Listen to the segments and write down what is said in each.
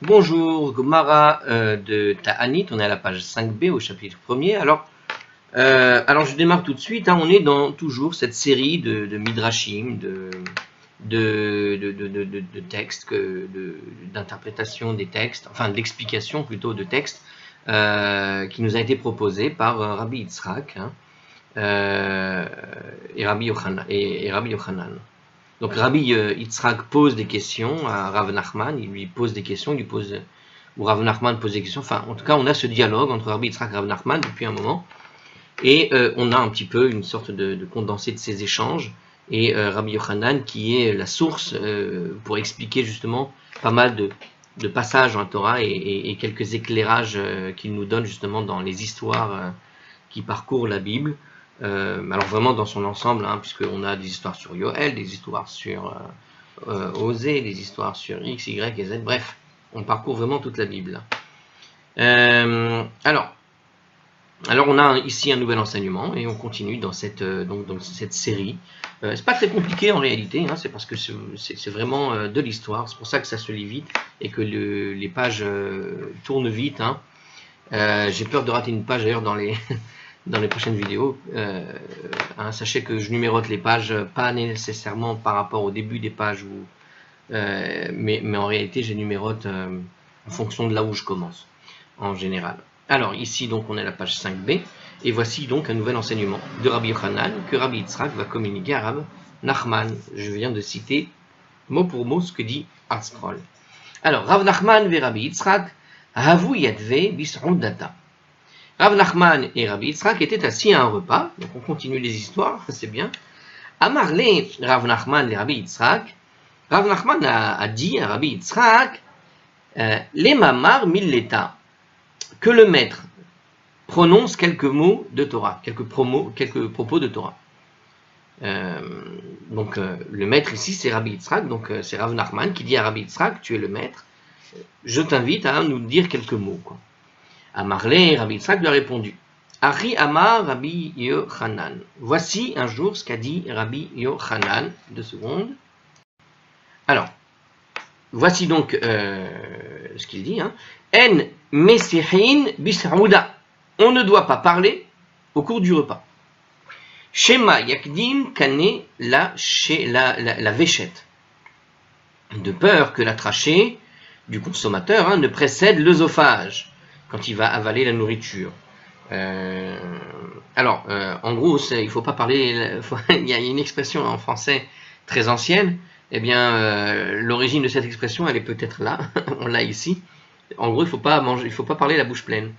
Bonjour, Gomara de Ta'anit, on est à la page 5b au chapitre 1er. Alors je démarre tout de suite, on est dans toujours cette série de midrashim, de textes, d'interprétation des textes, enfin d'explication plutôt de textes, qui nous a été proposé par Rabbi Yitzhak et Rabbi Yochanan. Donc Rabbi Yitzhak pose des questions à Rav Nachman, il lui pose des questions, ou Rav Nachman pose des questions. Enfin, en tout cas, on a ce dialogue entre Rabbi Yitzhak et Rav Nachman depuis un moment, et on a un petit peu une sorte de condensé de ces échanges. Et Rabbi Yochanan, qui est la source pour expliquer justement pas mal de passages en Torah et quelques éclairages qu'il nous donne justement dans les histoires qui parcourent la Bible. Alors vraiment dans son ensemble, puisqu'on a des histoires sur Yoël, des histoires sur Osée, des histoires sur X, Y et Z, bref, on parcourt vraiment toute la Bible. Alors on a ici un nouvel enseignement et on continue dans cette série. C'est pas très compliqué en réalité, c'est parce que c'est vraiment de l'histoire, c'est pour ça que ça se lit vite et que les pages tournent vite. J'ai peur de rater une page d'ailleurs dans les prochaines vidéos. Sachez que je numérote les pages, pas nécessairement par rapport au début des pages, mais en réalité je numérote en fonction de là où je commence, en général. Alors ici donc on est à la page 5b, et voici donc un nouvel enseignement de Rabbi Yochanan que Rabbi Yitzhak va communiquer à Rav Nachman. Je viens de citer mot pour mot ce que dit ArtScroll. Alors Rav Nachman ve Rabbi Yitzhak havu yadve bis'udata. Rav Nachman et Rabbi Yitzhak étaient assis à un repas, donc on continue les histoires, c'est bien. Amarle Rav Nachman et Rabbi Yitzhak, Rav Nachman a dit à Rabbi Yitzhak, les mamar milleta, que le maître prononce quelques mots de Torah, quelques propos de Torah. Donc le maître ici c'est Rabbi Yitzhak, donc c'est Rav Nachman qui dit à Rabbi Yitzhak, tu es le maître, je t'invite à nous dire quelques mots, quoi. Amarle, Rabbi Yitzhak lui a répondu, Ari Amar Rabbi Yochanan. Voici un jour ce qu'a dit Rabbi Yochanan. 2 secondes. Alors, voici donc ce qu'il dit. En mesihin bis'ouda. On ne doit pas parler au cours du repas. Shema yakdim kane la véchette. De peur que la trachée du consommateur ne précède l'œsophage quand il va avaler la nourriture. En gros, il ne faut pas parler. Il y a une expression en français très ancienne. Eh bien, l'origine de cette expression, elle est peut-être là. On l'a ici. En gros, il ne faut pas parler la bouche pleine.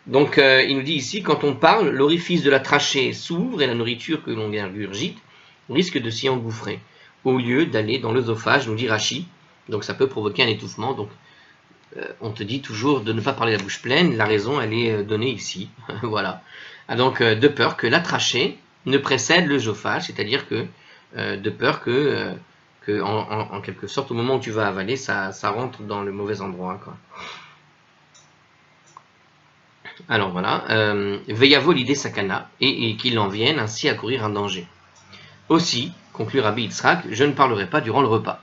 Donc, il nous dit ici, quand on parle, l'orifice de la trachée s'ouvre et la nourriture que l'on ingurgite risque de s'y engouffrer, au lieu d'aller dans l'œsophage, nous dit Rashi. Donc, ça peut provoquer un étouffement. Donc, on te dit toujours de ne pas parler la bouche pleine, la raison elle est donnée ici, voilà. Donc de peur que la trachée ne précède l'œsophage, c'est-à-dire que de peur que en quelque sorte au moment où tu vas avaler, ça rentre dans le mauvais endroit, quoi. Alors voilà, Veyavo l'idée sakana, et qu'il en vienne ainsi à courir un danger. Aussi, conclut Rabbi Yitzhak, je ne parlerai pas durant le repas.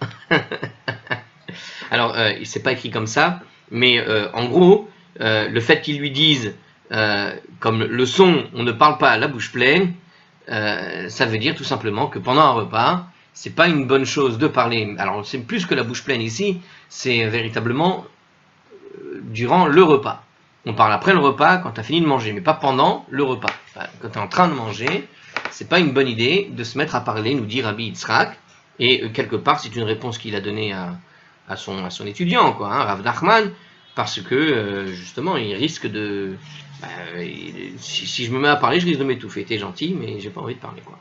Alors, c'est pas écrit comme ça, mais en gros, le fait qu'ils lui disent, comme le son, on ne parle pas à la bouche pleine, ça veut dire tout simplement que pendant un repas, c'est pas une bonne chose de parler. Alors, c'est plus que la bouche pleine ici, c'est véritablement durant le repas. On parle après le repas quand tu as fini de manger, mais pas pendant le repas. Enfin, quand tu es en train de manger, c'est pas une bonne idée de se mettre à parler, nous dit Rabbi Yitzhak, et quelque part, c'est une réponse qu'il a donnée à son étudiant, quoi, Rav Nachman, parce que justement il risque de si je me mets à parler, je risque de m'étouffer. T'es gentil, mais j'ai pas envie de parler, quoi.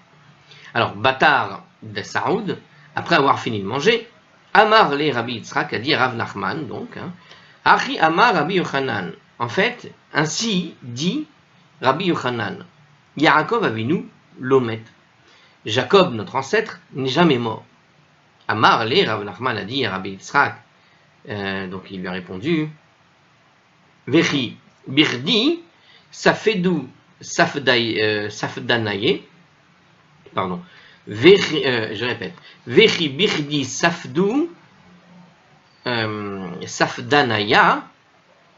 Alors Batar de Saoud, après avoir fini de manger, Amar le Rabbi Yitzhak a dit à Rav Nachman, donc Achi Amar Rabbi Yochanan. En fait, ainsi dit Rabbi Yochanan, Yaakov Avinu l'omet. Jacob, notre ancêtre, n'est jamais mort. Amar le Rav Nachman a dit à Rabbi Yitzhak, donc il lui a répondu, Vechi birdi safedou safdanaye, pardon, je répète, Vechi birdi safdou Safdanaya,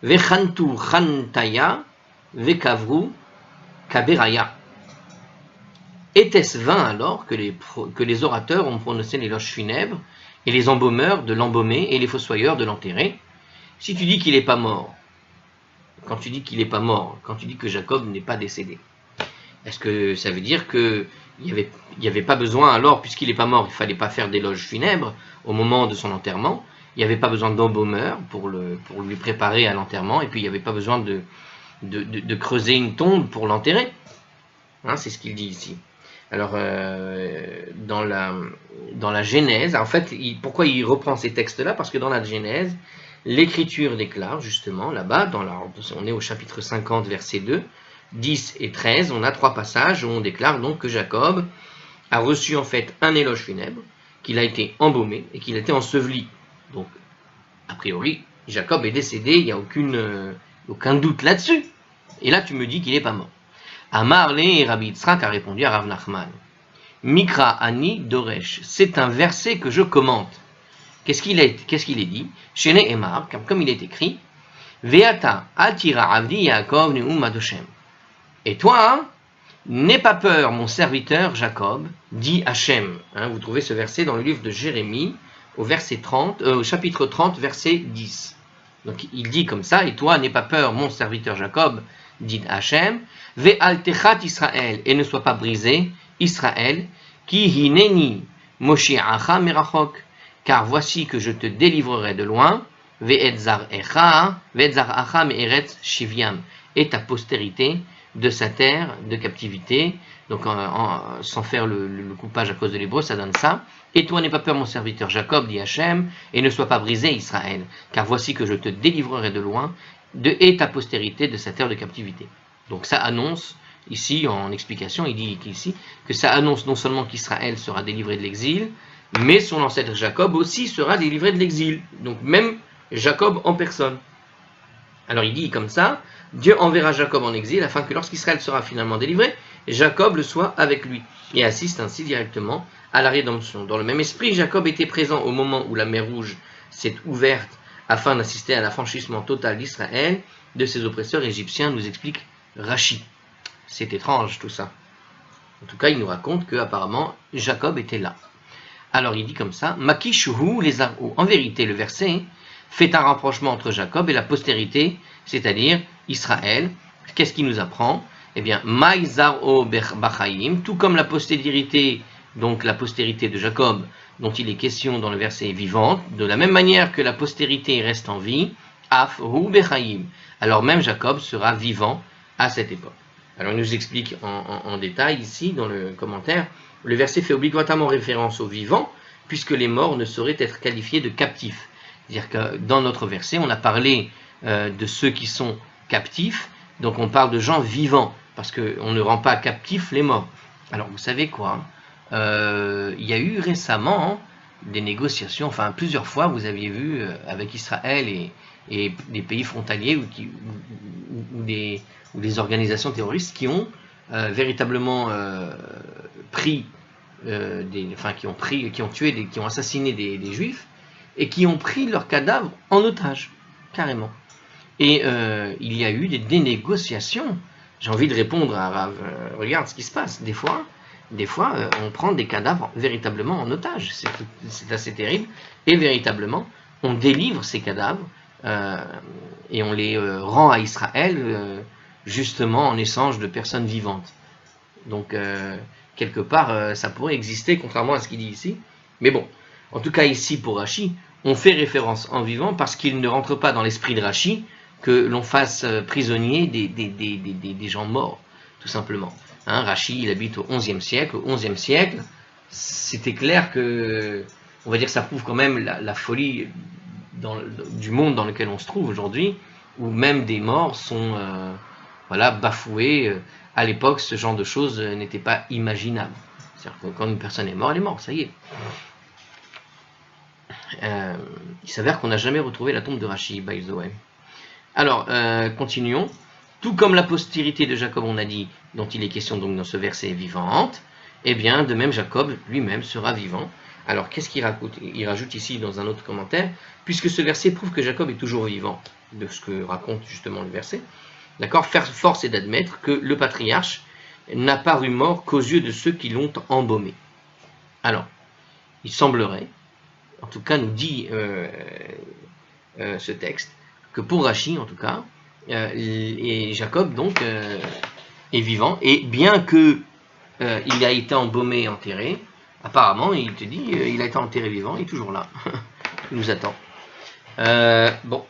Vechantu Chantaya, Vekavru Kaberaya. Était-ce vain alors que les orateurs ont prononcé l'éloge funèbre, et les embaumeurs de l'embaumé, et les fossoyeurs de l'enterré? Si tu dis qu'il n'est pas mort, quand tu dis qu'il n'est pas mort, quand tu dis que Jacob n'est pas décédé, est-ce que ça veut dire qu'il n'y avait pas besoin alors, puisqu'il n'est pas mort, il ne fallait pas faire d'éloge funèbre au moment de son enterrement, il n'y avait pas besoin d'embaumeur pour lui préparer à l'enterrement, et puis il n'y avait pas besoin de creuser une tombe pour l'enterrer. Hein, c'est ce qu'il dit ici. Alors, dans la Genèse, en fait, pourquoi il reprend ces textes-là? Parce que dans la Genèse, l'Écriture déclare justement, là-bas, on est au chapitre 50, verset 2, 10 et 13, on a 3 passages où on déclare donc que Jacob a reçu en fait un éloge funèbre, qu'il a été embaumé et qu'il a été enseveli. Donc, a priori, Jacob est décédé, il n'y a aucun doute là-dessus. Et là, tu me dis qu'il n'est pas mort. Amar le Rabbi Yitzhak a répondu à Rav Nachman. Mikra Ani Doresh, c'est un verset que je commente. Qu'est-ce qu'il est dit? Shene Emar, comme il est écrit, Veata Atira Avdi Yaakov Neum Adoshem. Et toi, n'aie pas peur, mon serviteur Jacob, dit Hachem. Vous trouvez ce verset dans le livre de Jérémie, au chapitre 30, verset 10. Donc il dit comme ça, et toi, n'aie pas peur, mon serviteur Jacob, dit Hachem, Ve'al techat Israël, et ne sois pas brisé, Israël, ki hineni Moshiacha merachok, car voici que je te délivrerai de loin, Ve'etzar acha me'eretz shiviam, et ta postérité de sa terre de captivité. Donc sans faire le coupage à cause de l'hébreu, ça donne ça. Et toi n'aie pas peur, mon serviteur Jacob, dit Hachem, et ne sois pas brisé, Israël, car voici que je te délivrerai de loin, et ta postérité de sa terre de captivité. Donc ça annonce, ici en explication, il dit ici, que ça annonce non seulement qu'Israël sera délivré de l'exil, mais son ancêtre Jacob aussi sera délivré de l'exil. Donc même Jacob en personne. Alors il dit comme ça, Dieu enverra Jacob en exil afin que lorsqu'Israël sera finalement délivré, Jacob le soit avec lui et assiste ainsi directement à la rédemption. Dans le même esprit, Jacob était présent au moment où la mer Rouge s'est ouverte afin d'assister à l'affranchissement total d'Israël de ses oppresseurs égyptiens, nous explique Rashi. C'est étrange tout ça. En tout cas, il nous raconte que apparemment Jacob était là. Alors il dit comme ça, Makishuhu les Arou. En vérité, le verset fait un rapprochement entre Jacob et la postérité, c'est-à-dire Israël. Qu'est-ce qu'il nous apprend? Eh bien, Maïzaro Bachayim, tout comme la postérité, donc la postérité de Jacob, dont il est question dans le verset vivante, de la même manière que la postérité reste en vie, Af Hu Bechayim. Alors même Jacob sera vivant à cette époque. Alors il nous explique en détail ici, dans le commentaire, le verset fait obligatoirement référence aux vivants, puisque les morts ne sauraient être qualifiés de captifs. C'est-à-dire que dans notre verset, on a parlé de ceux qui sont captifs, donc on parle de gens vivants, parce qu'on ne rend pas captifs les morts. Alors vous savez quoi, il y a eu récemment des négociations, enfin plusieurs fois vous aviez vu avec Israël et des pays frontaliers ou des organisations terroristes qui ont véritablement qui ont assassiné des juifs et qui ont pris leurs cadavres en otage, carrément. Et il y a eu des négociations. J'ai envie de répondre à Rav, regarde ce qui se passe. Des fois, on prend des cadavres véritablement en otage. C'est assez terrible. Et véritablement, on délivre ces cadavres et on les rend à Israël justement en échange de personnes vivantes. Donc, quelque part, ça pourrait exister, contrairement à ce qu'il dit ici. Mais bon, en tout cas ici, pour Rashi, on fait référence en vivant parce qu'il ne rentre pas dans l'esprit de Rashi que l'on fasse prisonnier des gens morts, tout simplement. Hein, Rashi, il habite au XIe siècle. Au XIe siècle, c'était clair que, on va dire, ça prouve quand même la folie du monde dans lequel on se trouve aujourd'hui, où même des morts sont bafoués. À l'époque, ce genre de choses n'était pas imaginable. C'est-à-dire que quand une personne est morte, elle est morte, ça y est. Il s'avère qu'on n'a jamais retrouvé la tombe de Rashi, by the way. Alors, continuons. Tout comme la postérité de Jacob, on a dit, dont il est question donc dans ce verset vivante, eh bien, de même Jacob lui-même sera vivant, Alors, qu'est-ce qu'il rajoute? Il rajoute ici dans un autre commentaire, puisque ce verset prouve que Jacob est toujours vivant, de ce que raconte justement le verset. D'accord? Force est d'admettre que le patriarche n'a paru mort qu'aux yeux de ceux qui l'ont embaumé. Alors, il semblerait, en tout cas nous dit ce texte, que pour Rachi, en tout cas, et Jacob donc est vivant, et bien que il a été embaumé, enterré, apparemment, il te dit, il a été enterré vivant, il est toujours là, il nous attend. Bon.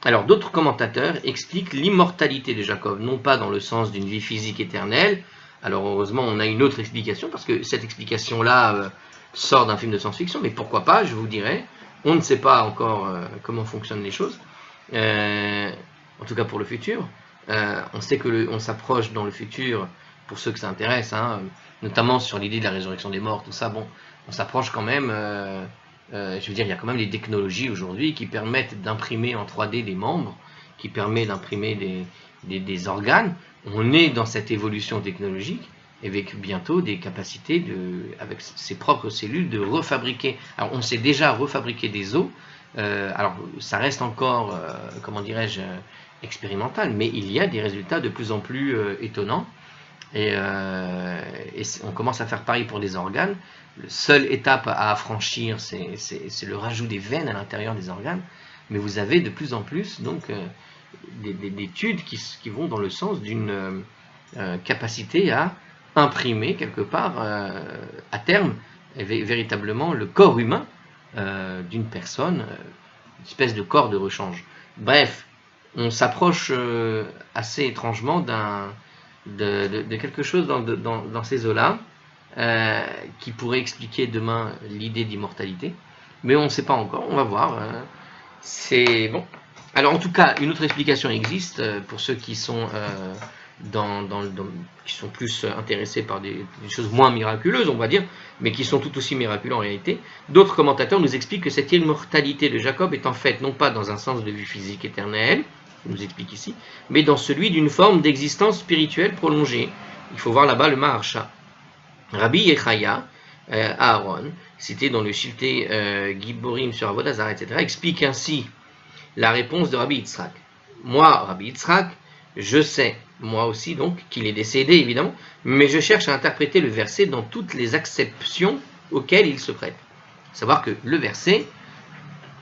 Alors, d'autres commentateurs expliquent l'immortalité de Jacob, non pas dans le sens d'une vie physique éternelle. Alors, heureusement, on a une autre explication, parce que cette explication-là sort d'un film de science-fiction, mais pourquoi pas, je vous dirais. On ne sait pas encore comment fonctionnent les choses, en tout cas pour le futur. On sait qu'on s'approche dans le futur, pour ceux que ça intéresse, hein, notamment sur l'idée de la résurrection des morts, tout ça, bon, on s'approche quand même... je veux dire, il y a quand même des technologies aujourd'hui qui permettent d'imprimer en 3D des membres, qui permettent d'imprimer des organes. On est dans cette évolution technologique, avec bientôt des capacités, avec ses propres cellules, de refabriquer. Alors, on sait déjà refabriquer des os. Alors, ça reste encore, comment dirais-je, expérimental, mais il y a des résultats de plus en plus étonnants. Et on commence à faire pareil pour des organes. La seule étape à franchir, c'est le rajout des veines à l'intérieur des organes. Mais vous avez de plus en plus donc des études qui vont dans le sens d'une capacité à imprimer quelque part à terme véritablement le corps humain d'une personne, une espèce de corps de rechange. Bref, on s'approche assez étrangement de quelque chose dans ces eaux-là qui pourrait expliquer demain l'idée d'immortalité, mais on ne sait pas encore, on va voir. C'est bon. Alors en tout cas, une autre explication existe pour ceux qui sont qui sont plus intéressés par des choses moins miraculeuses, on va dire, mais qui sont tout aussi miraculeuses en réalité. D'autres commentateurs nous expliquent que cette immortalité de Jacob est en fait non pas dans un sens de vie physique éternelle, il nous explique ici, mais dans celui d'une forme d'existence spirituelle prolongée. Il faut voir là-bas le Maharsha. Rabbi Yechaya, Aaron, cité dans le Shiltei Giborim sur Avodah Zarah, etc., explique ainsi la réponse de Rabbi Yitzhak. Moi, Rabbi Yitzhak, je sais, moi aussi donc, qu'il est décédé évidemment, mais je cherche à interpréter le verset dans toutes les acceptions auxquelles il se prête. Savoir que le verset,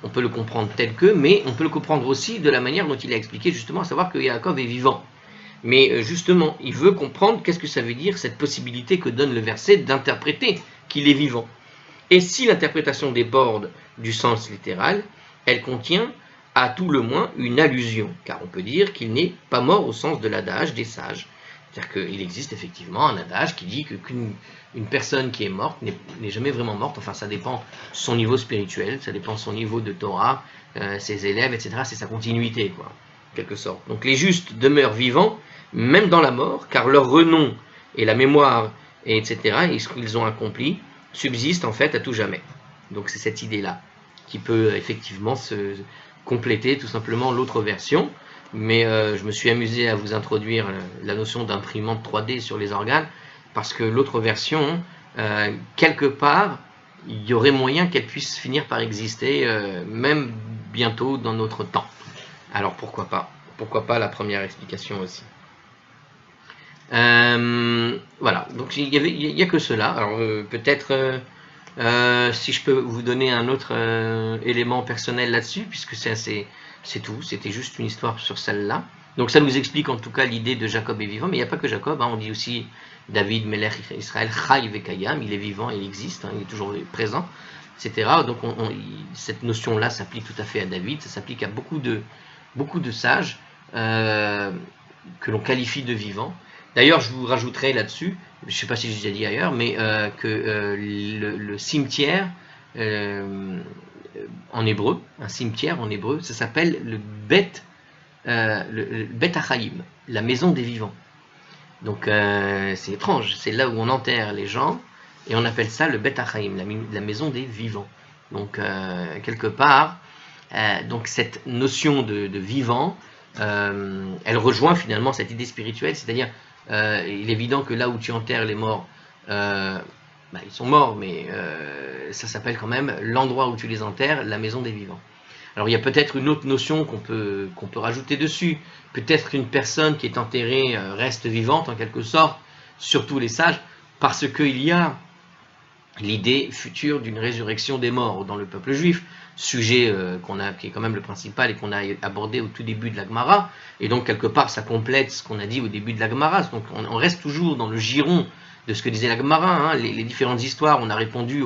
on peut le comprendre tel que, mais on peut le comprendre aussi de la manière dont il a expliqué justement, à savoir que Yaakov est vivant. Mais justement, il veut comprendre qu'est-ce que ça veut dire, cette possibilité que donne le verset d'interpréter qu'il est vivant. Et si l'interprétation déborde du sens littéral, elle contient à tout le moins une allusion, car on peut dire qu'il n'est pas mort au sens de l'adage des sages. C'est-à-dire qu'il existe effectivement un adage qui dit qu'une personne qui est morte n'est jamais vraiment morte, enfin ça dépend de son niveau spirituel, ça dépend de son niveau de Torah, ses élèves, etc. C'est sa continuité, quoi, en quelque sorte. Donc les justes demeurent vivants, même dans la mort, car leur renom et la mémoire, etc., et ce qu'ils ont accompli, subsistent en fait à tout jamais. Donc c'est cette idée-là qui peut effectivement se compléter tout simplement l'autre version. Mais je me suis amusé à vous introduire la notion d'imprimante 3D sur les organes, parce que l'autre version, quelque part, il y aurait moyen qu'elle puisse finir par exister, même bientôt dans notre temps. Alors pourquoi pas? Pourquoi pas la première explication aussi? Voilà, donc il n'y a que cela. Alors peut-être si je peux vous donner un autre élément personnel là-dessus, puisque c'est tout, c'était juste une histoire sur celle-là. Donc ça nous explique en tout cas l'idée de Jacob est vivant, mais il n'y a pas que Jacob, hein, on dit aussi David, Melech Israël, Chai Vekayam, il est vivant, il existe, hein, il est toujours présent, etc. Donc cette notion-là s'applique tout à fait à David, ça s'applique à beaucoup de sages que l'on qualifie de vivants. D'ailleurs, je vous rajouterai là-dessus, je ne sais pas si j'ai déjà dit ailleurs, mais que le cimetière en hébreu, un cimetière en hébreu, ça s'appelle le Bet Achaim, la maison des vivants. Donc c'est étrange, c'est là où on enterre les gens, et on appelle ça le Bet Achaim, la maison des vivants. Donc quelque part, donc cette notion de vivant, elle rejoint finalement cette idée spirituelle, c'est-à-dire il est évident que là où tu enterres les morts, Bah, ils sont morts, mais ça s'appelle quand même l'endroit où tu les enterres, la maison des vivants. Alors il y a peut-être une autre notion qu'on peut rajouter dessus. Peut-être qu'une personne qui est enterrée reste vivante en quelque sorte, surtout les sages, parce qu'il y a l'idée future d'une résurrection des morts dans le peuple juif, sujet qui est quand même le principal et qu'on a abordé au tout début de la Gemara, et donc quelque part ça complète ce qu'on a dit au début de la Gemara, donc on reste toujours dans le giron de ce que disait la Gemara, hein, les différentes histoires, on a répondu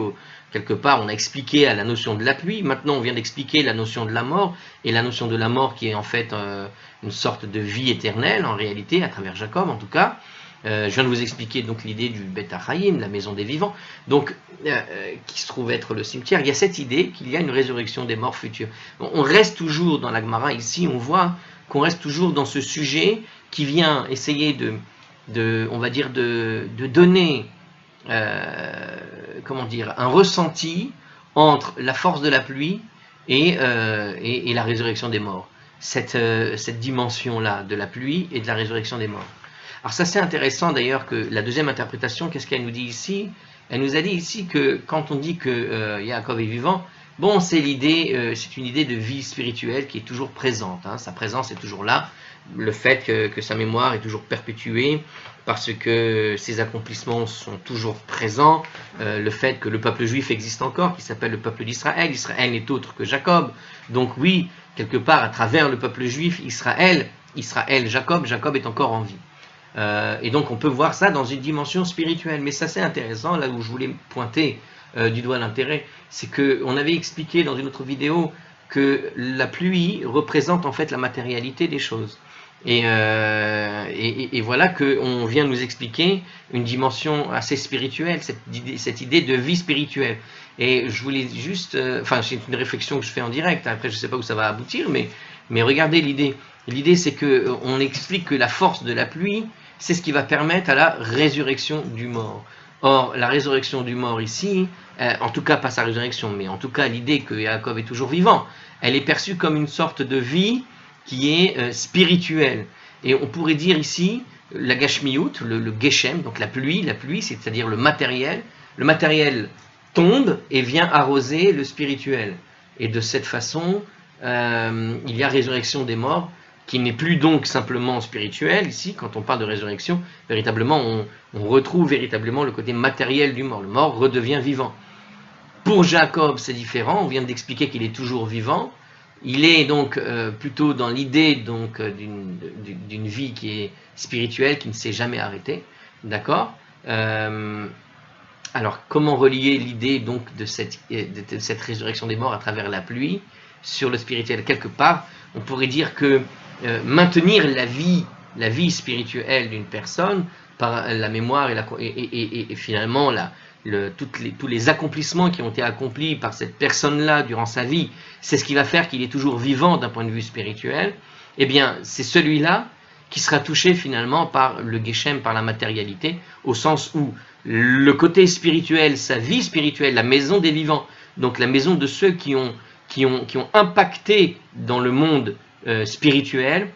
quelque part, on a expliqué à la notion de la pluie, maintenant on vient d'expliquer la notion de la mort, et la notion de la mort qui est en fait une sorte de vie éternelle en réalité, à travers Jacob en tout cas. Je viens de vous expliquer donc l'idée du Bet HaChaim, la maison des vivants, donc qui se trouve être le cimetière. Il y a cette idée qu'il y a une résurrection des morts futurs. On reste toujours dans la Gemara ici, on voit qu'on reste toujours dans ce sujet qui vient essayer on va dire de donner comment dire, un ressenti entre la force de la pluie et la résurrection des morts. Cette dimension-là de la pluie et de la résurrection des morts. Alors ça c'est intéressant d'ailleurs que la deuxième interprétation, qu'est-ce qu'elle nous dit ici? Elle nous a dit ici que quand on dit que Yaakov est vivant, bon c'est une idée de vie spirituelle qui est toujours présente, hein, sa présence est toujours là, le fait que sa mémoire est toujours perpétuée, parce que ses accomplissements sont toujours présents, le fait que le peuple juif existe encore, qui s'appelle le peuple d'Israël, Israël n'est autre que Jacob, donc oui, quelque part à travers le peuple juif, Israël, Jacob est encore en vie. Et donc on peut voir ça dans une dimension spirituelle, mais ça c'est intéressant, là où je voulais pointer du doigt l'intérêt, c'est qu'on avait expliqué dans une autre vidéo que la pluie représente en fait la matérialité des choses. Et voilà qu'on vient nous expliquer une dimension assez spirituelle, cette idée de vie spirituelle. Et je voulais juste, enfin c'est une réflexion que je fais en direct, après je ne sais pas où ça va aboutir, mais regardez l'idée. L'idée c'est qu'on explique que la force de la pluie, c'est ce qui va permettre à la résurrection du mort. Or, la résurrection du mort ici, en tout cas pas sa résurrection, mais en tout cas l'idée que Yaakov est toujours vivant, elle est perçue comme une sorte de vie qui est spirituelle. Et on pourrait dire ici, la Gashmiyut, le Geshem, donc la pluie, c'est-à-dire le matériel tombe et vient arroser le spirituel. Et de cette façon, il y a résurrection des morts, qui n'est plus donc simplement spirituel, ici, quand on parle de résurrection, véritablement, on retrouve véritablement le côté matériel du mort. Le mort redevient vivant. Pour Jacob, c'est différent, on vient d'expliquer qu'il est toujours vivant, il est donc plutôt dans l'idée donc d'une vie qui est spirituelle, qui ne s'est jamais arrêtée, d'accord. Alors, comment relier l'idée donc de cette résurrection des morts à travers la pluie sur le spirituel? Quelque part, on pourrait dire que maintenir la vie spirituelle d'une personne par la mémoire et finalement tous les accomplissements qui ont été accomplis par cette personne-là durant sa vie, c'est ce qui va faire qu'il est toujours vivant d'un point de vue spirituel. Eh bien, c'est celui-là qui sera touché finalement par le Geshem, par la matérialité, au sens où le côté spirituel, sa vie spirituelle, la maison des vivants, donc la maison de ceux qui ont impacté dans le monde spirituel,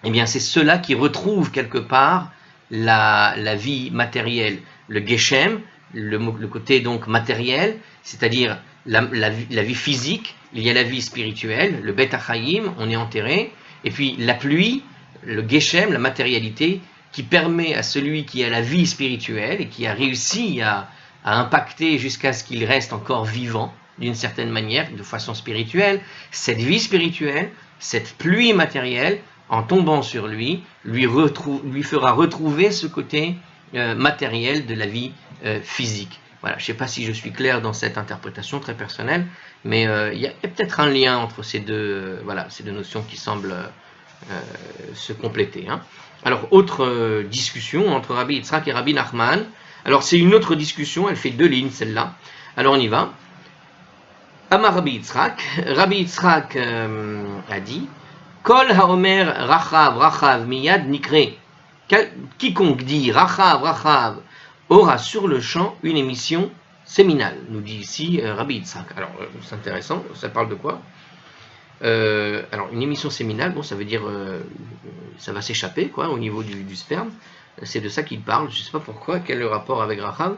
eh bien c'est ceux-là qui retrouvent quelque part la vie matérielle, le Geshem, le côté donc matériel, c'est-à-dire la vie physique, il y a la vie spirituelle, le Bet HaChaim, on est enterré, et puis la pluie, le Geshem, la matérialité, qui permet à celui qui a la vie spirituelle et qui a réussi à impacter jusqu'à ce qu'il reste encore vivant, d'une certaine manière, de façon spirituelle, cette vie spirituelle, cette pluie matérielle, en tombant sur lui fera retrouver ce côté matériel de la vie physique. Voilà, je ne sais pas si je suis clair dans cette interprétation très personnelle, mais il y a peut-être un lien entre ces deux notions qui semblent se compléter. Hein. Alors, autre discussion entre Rabbi Yitzhak et Rabbi Nachman. Alors, c'est une autre discussion, elle fait 2 lignes, celle-là. Alors, on y va. Amar Rabbi Yitzhak a dit Kol haomer rachav miyad nikre. Quiconque dit rachav aura sur le champ une émission séminale, nous dit ici Rabbi Yitzhak. Alors, c'est intéressant, ça parle de quoi? Alors, une émission séminale, bon, ça veut dire ça va s'échapper, quoi, au niveau du sperme. C'est de ça qu'il parle, je ne sais pas pourquoi, quel est le rapport avec Rachav.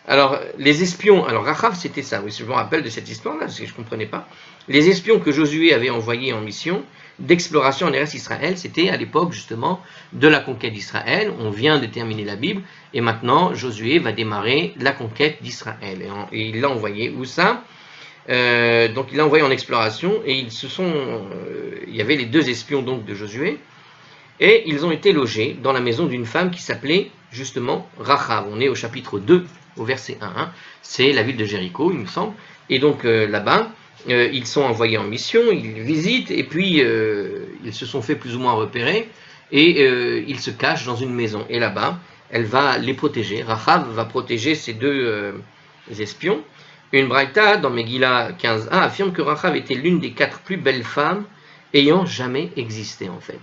Alors, les espions, alors Rachav c'était ça, oui, je me rappelle de cette histoire-là, parce que je ne comprenais pas. Les espions que Josué avait envoyés en mission d'exploration en Eretz Israël, c'était à l'époque justement de la conquête d'Israël. On vient de terminer la Bible, et maintenant Josué va démarrer la conquête d'Israël. Et il l'a envoyé, où ça donc il l'a envoyé en exploration, et il y avait les 2 espions donc de Josué, et ils ont été logés dans la maison d'une femme qui s'appelait justement Rachav. On est au chapitre 2, au verset 1. Hein. C'est la ville de Jéricho, il me semble. Et donc là-bas, ils sont envoyés en mission, ils visitent, et puis ils se sont fait plus ou moins repérer, et ils se cachent dans une maison. Et là-bas, elle va les protéger. Rachav va protéger ces 2 espions. Une braïta dans Megillah 15a affirme que Rachav était l'une des 4 plus belles femmes ayant jamais existé en fait.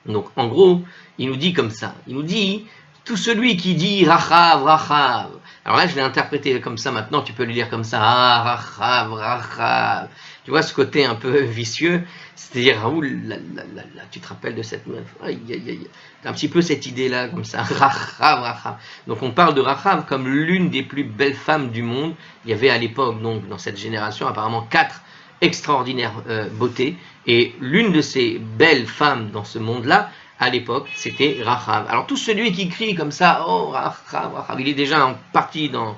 Donc, en gros, il nous dit comme ça. Il nous dit, tout celui qui dit Rachav, Rachav. Alors là, je l'ai interprété comme ça maintenant, tu peux le lire comme ça. Ah, Rachav, Rachav. Tu vois ce côté un peu vicieux. C'est-à-dire, ah, là, tu te rappelles de cette meuf. Aïe, aïe, aïe. T'as un petit peu cette idée-là, comme ça. Rachav, Rachav. Donc, on parle de Rachav comme l'une des plus belles femmes du monde. Il y avait à l'époque, donc, dans cette génération, apparemment 4 extraordinaires beautés. Et l'une de ces belles femmes dans ce monde-là, à l'époque, c'était Rachav. Alors tout celui qui crie comme ça, oh Rachav, Rachav, il est déjà en partie dans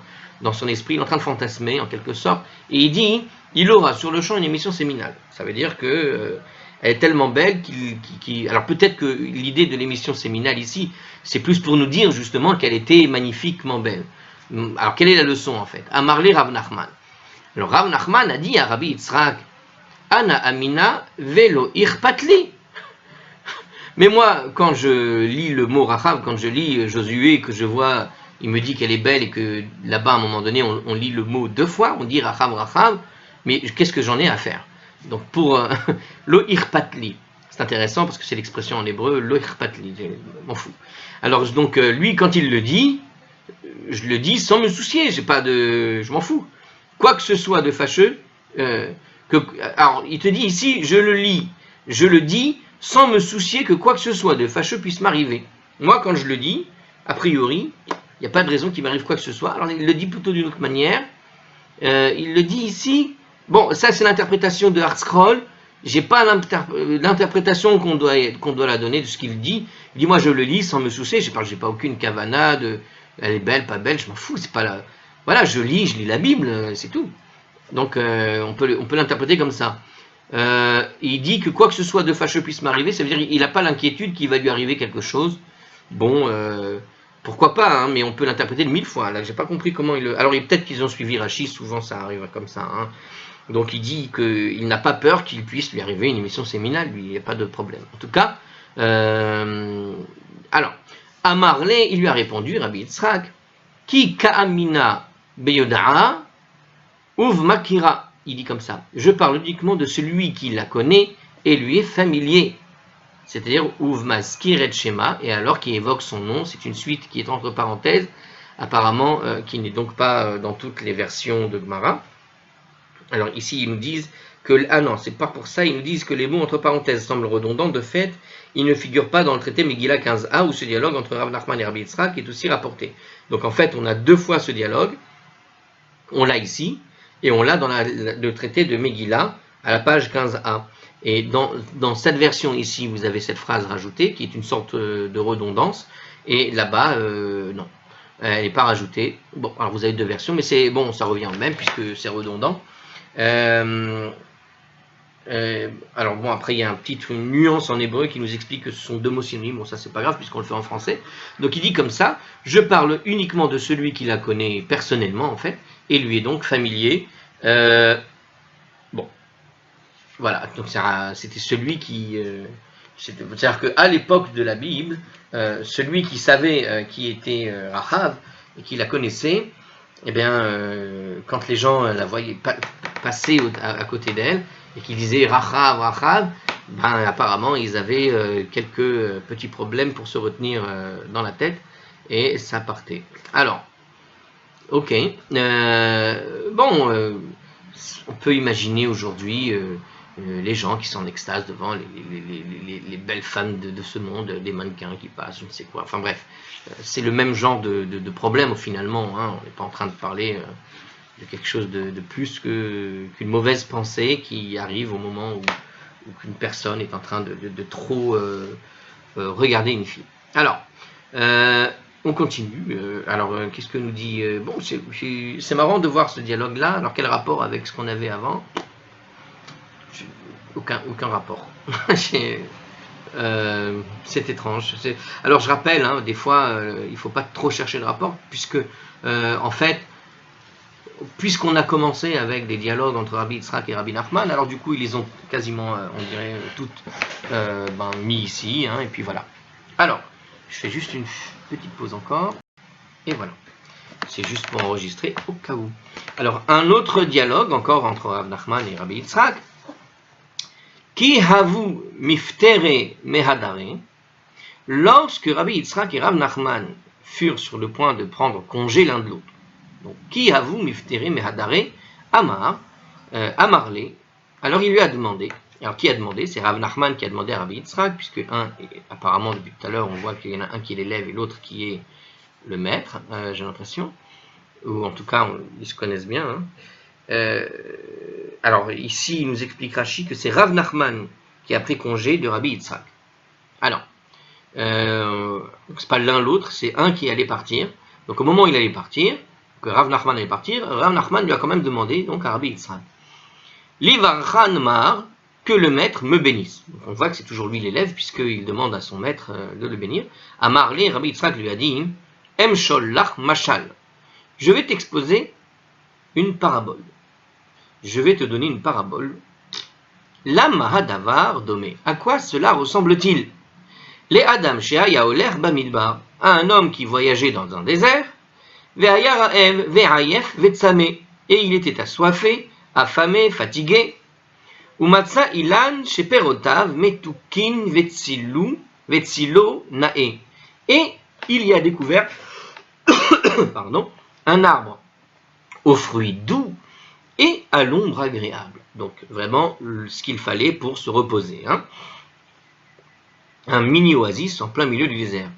son esprit, il est en train de fantasmer en quelque sorte, et il dit, il aura sur le champ une émission séminale. Ça veut dire que elle est tellement belle alors peut-être que l'idée de l'émission séminale ici, c'est plus pour nous dire justement qu'elle était magnifiquement belle. Alors quelle est la leçon en fait? Amarle Rav Nachman. Alors Rav Nachman a dit à Rabbi Yitzhak, Ana Amina velo irpatli. Mais moi, quand je lis le mot Rachav, quand je lis Josué, que je vois, il me dit qu'elle est belle et que là-bas, à un moment donné, on lit le mot 2 fois, on dit Rachav, Rachav, mais qu'est-ce que j'en ai à faire? Donc pour lo irpatli, c'est intéressant parce que c'est l'expression en hébreu, lo irpatli, je m'en fous. Alors donc lui, quand il le dit, je le dis sans me soucier, je m'en fous. Quoi que ce soit de fâcheux, alors il te dit ici, je le dis sans me soucier que quoi que ce soit de fâcheux puisse m'arriver. Moi, quand je le dis, a priori, il n'y a pas de raison qu'il m'arrive quoi que ce soit. Alors il le dit plutôt d'une autre manière. Il le dit ici, bon, ça c'est l'interprétation de Hartscroll, j'ai pas l'interprétation qu'on doit la donner de ce qu'il dit. Il dit, moi je le lis sans me soucier, j'ai pas aucune kavana de elle est belle, pas belle, je m'en fous, c'est pas la... Voilà, je lis la Bible, c'est tout. Donc on peut l'interpréter comme ça. Il dit que quoi que ce soit de fâcheux puisse m'arriver, ça veut dire qu'il n'a pas l'inquiétude qu'il va lui arriver quelque chose. Bon, pourquoi pas, hein, mais on peut l'interpréter de 1000 fois. Là, j'ai pas compris comment il... Alors peut-être qu'ils ont suivi Rachi, souvent ça arrive comme ça. Hein. Donc il dit qu'il n'a pas peur qu'il puisse lui arriver une émission séminale, lui, il n'y a pas de problème. En tout cas, alors, à Marley, il lui a répondu, Rabbi Yitzhak, Ki ka'amina beyoda'a uv makira. Il dit comme ça, je parle uniquement de celui qui la connaît et lui est familier. C'est-à-dire uv maskir et shema, et alors qui évoque son nom, c'est une suite qui est entre parenthèses, apparemment qui n'est donc pas dans toutes les versions de Gemara. Alors ici, ils nous disent que... Ah non, c'est pas pour ça, ils nous disent que les mots entre parenthèses semblent redondants. De fait, ils ne figurent pas dans le traité Megillah 15a, où ce dialogue entre Rav Nachman et Rabbi Yitzhak est aussi rapporté. Donc en fait, on a 2 fois ce dialogue. On l'a ici, et on l'a dans le traité de Megillah, à la page 15a. Et dans cette version ici, vous avez cette phrase rajoutée, qui est une sorte de redondance, et là-bas, non. Elle n'est pas rajoutée. Bon, alors vous avez 2 versions, mais c'est bon, ça revient au même, puisque c'est redondant. Alors bon, après il y a une nuance en hébreu qui nous explique que ce sont 2 mots synonymes. Bon, ça c'est pas grave puisqu'on le fait en français. Donc il dit comme ça, je parle uniquement de celui qui la connaît personnellement en fait, et lui est donc familier. Bon, voilà, donc c'était celui qui... c'est-à-dire qu'à l'époque de la Bible, celui qui savait qui était Rahav et qui la connaissait, eh bien, quand les gens la voyaient passer à côté d'elle et qu'ils disaient Rachav, Rachav, ben, apparemment ils avaient quelques petits problèmes pour se retenir dans la tête et ça partait. Alors, ok. Bon, on peut imaginer aujourd'hui les gens qui sont en extase devant les belles femmes de ce monde, des mannequins qui passent, je ne sais quoi. Enfin bref, c'est le même genre de problème finalement. Hein. On n'est pas en train de parler de quelque chose de plus qu'une mauvaise pensée qui arrive au moment où qu'une personne est en train de trop regarder une fille. Alors, on continue. Qu'est-ce que nous dit bon, c'est marrant de voir ce dialogue-là. Alors, quel rapport avec ce qu'on avait avant? Aucun rapport. C'est étrange. Alors, je rappelle, hein, des fois, il ne faut pas trop chercher le rapport, puisque, en fait, puisqu'on a commencé avec des dialogues entre Rabbi Yitzhak et Rabbi Nachman, alors du coup, ils les ont quasiment, on dirait, toutes mis ici, hein, et puis voilà. Alors, je fais juste une petite pause encore, et voilà. C'est juste pour enregistrer au cas où. Alors, un autre dialogue encore entre Rabbi Nachman et Rabbi Yitzhak. Ki havu miftere mehadare. Lorsque Rabbi Yitzhak et Rabbi Nachman furent sur le point de prendre congé l'un de l'autre. Donc, qui avoue miftere mehadare Amar, Amarle. Alors il lui a demandé. Alors qui a demandé? C'est Rav Nachman qui a demandé à Rabbi Yitzhak, puisque apparemment depuis tout à l'heure on voit qu'il y en a un qui est l'élève et l'autre qui est le maître, j'ai l'impression, ou en tout cas ils se connaissent bien. Hein. Alors ici il nous explique Rashi que c'est Rav Nachman qui a pris congé de Rabbi Yitzhak. Alors, c'est pas l'un l'autre, c'est un qui allait partir. Donc au moment où il allait partir, que Rav Nachman allait partir, Rav Nachman lui a quand même demandé, donc à Rabbi Yitzhak, Livarchan Mar, que le maître me bénisse. Donc on voit que c'est toujours lui l'élève, puisqu'il demande à son maître de le bénir. À Marlé, Rabbi Yitzhak lui a dit, Emshol lach mashal, je vais t'exposer une parabole. Je vais te donner une parabole. Lama hadavar domé. À quoi cela ressemble-t-il? Les Adam sheaya oler bamidbar, à un homme qui voyageait dans un désert, et il était assoiffé, affamé, fatigué. Umatsa ilan sheperotav metukin vetsilo nae. Et il y a découvert un arbre aux fruits doux et à l'ombre agréable. Donc vraiment ce qu'il fallait pour se reposer. Hein. Un mini oasis en plein milieu du désert.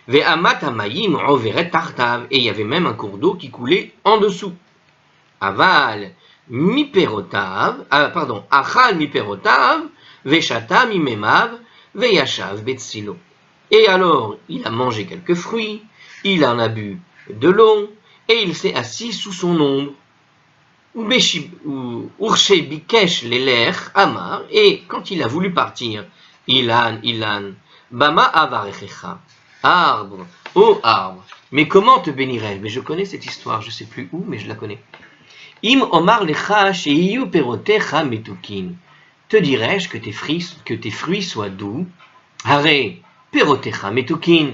Et il y avait même un cours d'eau qui coulait en dessous. Aval miperotav, achal miperotav, veshata mimemav, veyashav betsilo. Et alors, il a mangé quelques fruits, il en a bu de l'eau, et il s'est assis sous son ombre. Urshe bikesh leler amar, et quand il a voulu partir, ilan, bama avarechecha. Arbre, ô arbre, mais comment te bénirais-je? Mais je connais cette histoire, je ne sais plus où, mais je la connais. Im omar lecha sheiyu perotecha metukin. Te dirais-je que tes fruits soient doux? Hare, perotecha metukin.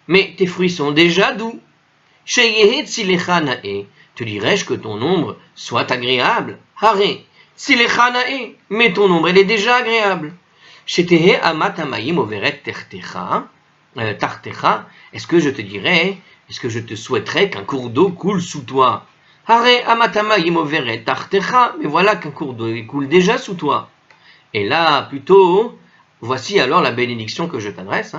Mais tes fruits sont déjà doux. Sheyehe tzilecha nae. Te dirais-je que ton ombre soit agréable? Hare, tzilecha nae. Mais ton ombre, elle est déjà agréable. Shetehe amat amayim overet tertecha. Tartecha, est-ce que je te dirais, est-ce que je te souhaiterais qu'un cours d'eau coule sous toi? Hare amatama yimoveret tartecha, mais voilà qu'un cours d'eau coule déjà sous toi. Et là, plutôt, voici alors la bénédiction que je t'adresse.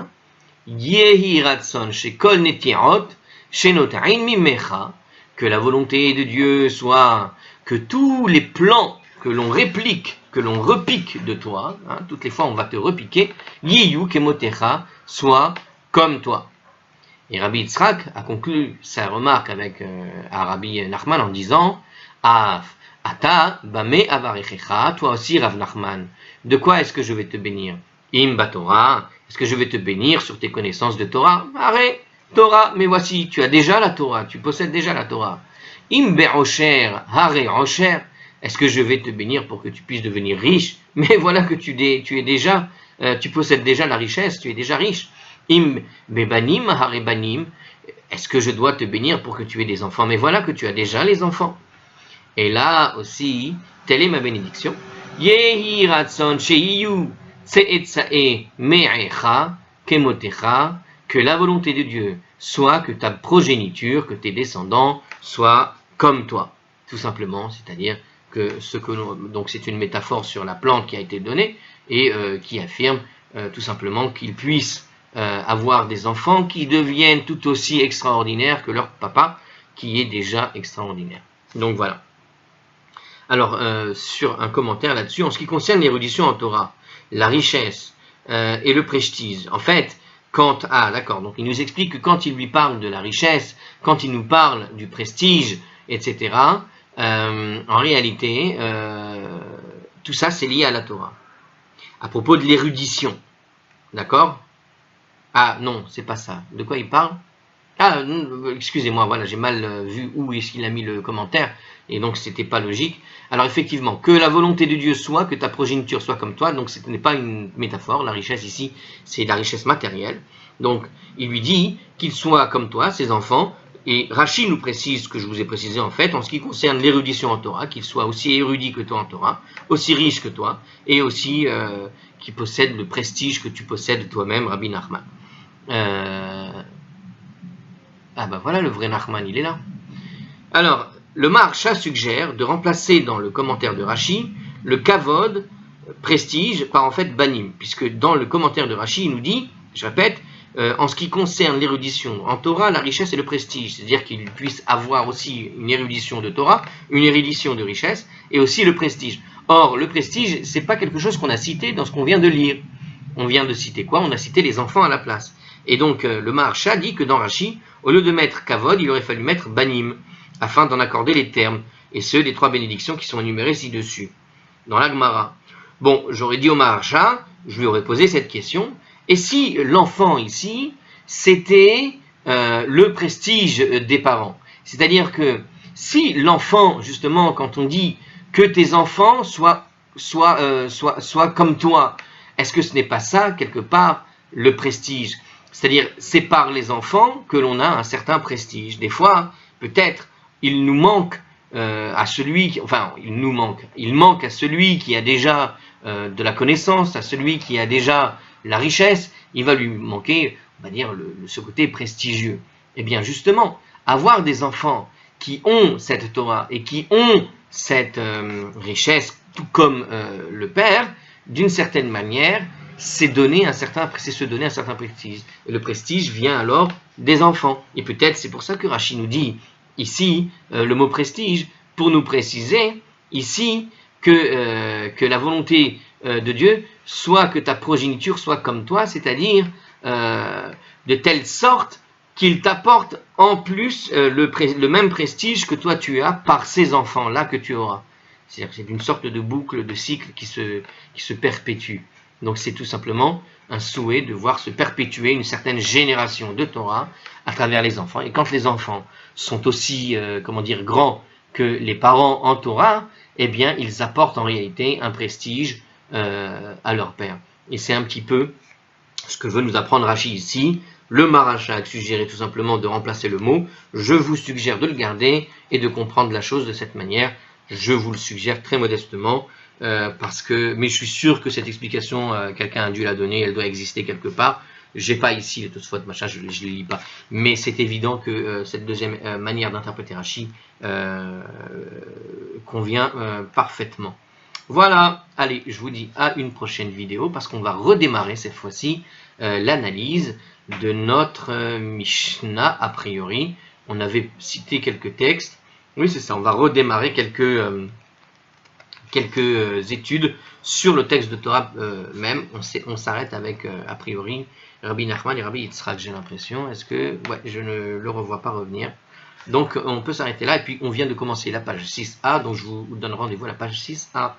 Yehi ratson shekol netiot shenotain mimecha, que la volonté de Dieu soit que tous les plans que l'on réplique, que l'on repique de toi, toutes les fois on va te repiquer, yiyu kemotecha, soit comme toi. Et Rabbi Yitzhak a conclu sa remarque avec Rabbi Nachman en disant Ata bame avarechecha, toi aussi Rav Nachman, de quoi est-ce que je vais te bénir? Im batora, est-ce que je vais te bénir sur tes connaissances de Torah? Arrête, Torah, mais voici, tu as déjà la Torah, tu possèdes déjà la Torah. Im be'osher, hare osher, est-ce que je vais te bénir pour que tu puisses devenir riche? Mais voilà que tu possèdes déjà la richesse, tu es déjà riche. Im bebanim harebanim, est-ce que je dois te bénir pour que tu aies des enfants? Mais voilà que tu as déjà les enfants. Et là aussi, telle est ma bénédiction. Yehi ratson sheiyu tseetsae me'echa kemotecha, que la volonté de Dieu soit que ta progéniture, que tes descendants soient comme toi. Tout simplement, c'est-à-dire donc c'est une métaphore sur la plante qui a été donnée et qui affirme tout simplement qu'ils puissent avoir des enfants qui deviennent tout aussi extraordinaires que leur papa qui est déjà extraordinaire. Donc voilà. Alors sur un commentaire là-dessus, en ce qui concerne l'érudition en Torah, la richesse et le prestige, en fait, d'accord, donc il nous explique que quand il lui parle de la richesse, quand il nous parle du prestige, etc., en réalité, tout ça c'est lié à la Torah. À propos de l'érudition, d'accord? Ah non, c'est pas ça. De quoi il parle? Ah, excusez-moi, voilà, j'ai mal vu où est-ce qu'il a mis le commentaire, et donc c'était pas logique. Alors effectivement, que la volonté de Dieu soit, que ta progéniture soit comme toi, donc ce n'est pas une métaphore, la richesse ici, c'est la richesse matérielle. Donc il lui dit qu'ils soient comme toi, ses enfants, et Rachi nous précise ce que je vous ai précisé en fait, en ce qui concerne l'érudition en Torah, qu'ils soient aussi érudits que toi en Torah, aussi riches que toi, et aussi qu'ils possèdent le prestige que tu possèdes toi-même, Rabbi Nachman. Ah ben voilà, le vrai Nachman, il est là. Alors, le Maharsha suggère de remplacer dans le commentaire de Rachi le kavod, prestige, par en fait banim, puisque dans le commentaire de Rachi, il nous dit, je répète, en ce qui concerne l'érudition en Torah, la richesse et le prestige, c'est-à-dire qu'il puisse avoir aussi une érudition de Torah, une érudition de richesse, et aussi le prestige. Or, le prestige, c'est pas quelque chose qu'on a cité dans ce qu'on vient de lire. On vient de citer quoi? On a cité les enfants à la place. Et donc, le Maharsha dit que dans Rachi, au lieu de mettre kavod, il aurait fallu mettre banim, afin d'en accorder les termes, et ceux des 3 bénédictions qui sont énumérées ci-dessus, dans la Gemara. Bon, j'aurais dit au Maharsha, je lui aurais posé cette question, et si l'enfant ici, c'était le prestige des parents? C'est-à-dire que si l'enfant, justement, quand on dit que tes enfants soient comme toi, est-ce que ce n'est pas ça, quelque part, le prestige? C'est-à-dire, c'est par les enfants que l'on a un certain prestige. Des fois, peut-être, il nous manque à celui qui, enfin, il manque à celui qui a déjà de la connaissance, à celui qui a déjà la richesse, il va lui manquer, on va dire, ce côté prestigieux. Eh bien, justement, avoir des enfants qui ont cette Torah et qui ont cette richesse, tout comme le père, d'une certaine manière, c'est se donner un certain prestige. Et le prestige vient alors des enfants. Et peut-être c'est pour ça que Rachi nous dit ici le mot prestige, pour nous préciser ici que la volonté de Dieu soit que ta progéniture soit comme toi, c'est-à-dire de telle sorte qu'il t'apporte en plus le même prestige que toi tu as par ces enfants-là que tu auras. C'est-à-dire que c'est une sorte de boucle, de cycle qui se perpétue. Donc c'est tout simplement un souhait de voir se perpétuer une certaine génération de Torah à travers les enfants. Et quand les enfants sont aussi, grands que les parents en Torah, eh bien ils apportent en réalité un prestige à leur père. Et c'est un petit peu ce que veut nous apprendre Rachi ici. Le Maharsha a suggéré tout simplement de remplacer le mot. Je vous suggère de le garder et de comprendre la chose de cette manière. Je vous le suggère très modestement. Mais je suis sûr que cette explication, quelqu'un a dû la donner, elle doit exister quelque part. J'ai pas ici les Tosfot, machin, je les lis pas. Mais c'est évident que cette deuxième manière d'interpréter Rachi convient parfaitement. Voilà, allez, je vous dis à une prochaine vidéo parce qu'on va redémarrer cette fois-ci l'analyse de notre Mishnah a priori. On avait cité quelques textes. Oui, c'est ça, on va redémarrer quelques études sur le texte de Torah même. On s'arrête avec, a priori, Rabbi Nachman et Rabbi Yitzhak, j'ai l'impression. Est-ce que... Ouais, je ne le revois pas revenir. Donc, on peut s'arrêter là. Et puis, on vient de commencer la page 6a. Donc, je vous donne rendez-vous à la page 6a.